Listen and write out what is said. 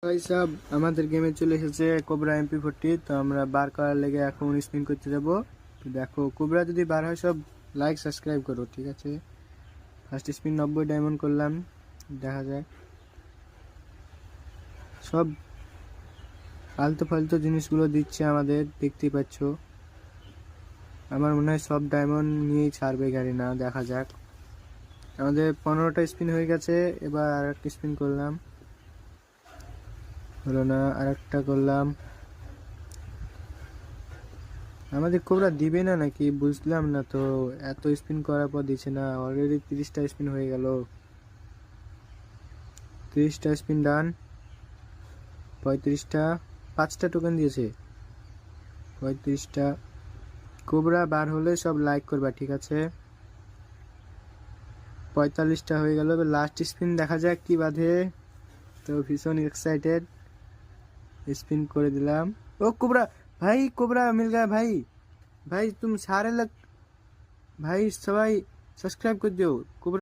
ভাই সাহেব আমাদের গেমে চলে এসেছে কোবরা MP40। তো আমরা বার করার লেগে এখন স্পিন করতে যাব। তো দেখো কোবরা যদি বার হয় সব লাইক সাবস্ক্রাইব করো, ঠিক আছে। ফার্স্ট স্পিন 90 ডায়মন্ড করলাম, দেখা যায়। সব ফালতু ফালতু জিনিসগুলো দিচ্ছে আমাদের, দেখতেই পাচ্ছ। আমার মনে হয় সব ডায়মন্ড নিয়েই ছাড়বে গাড়ি, না দেখা যাক। আমাদের 15টা স্পিন হয়ে গেছে, এবার আর একটা স্পিন করলাম, হলো না, আর একটা করলাম। আমাদের কোবরা দিবে না নাকি বুঝলাম না তো, এত স্পিন করার পর দিচ্ছে না। অলরেডি 30টা স্পিন হয়ে গেল, 30টা স্পিন ডান, 35টা, 5টা টোকেন দিয়েছে, 35টা। কোবরা বার হলে সব লাইক করবা, ঠিক আছে। 45টা হয়ে গেল, এবার লাস্ট স্পিন দেখা যাক কি বাঁধে। তো ভীষণ এক্সাইটেড, স্পিন করে দিলাম। ও कोबरा भाई, कोबरा मिल गया भाई। भाई तुम सारे लग भाई, सबाई सब्सक्राइब कर दो। कोबरा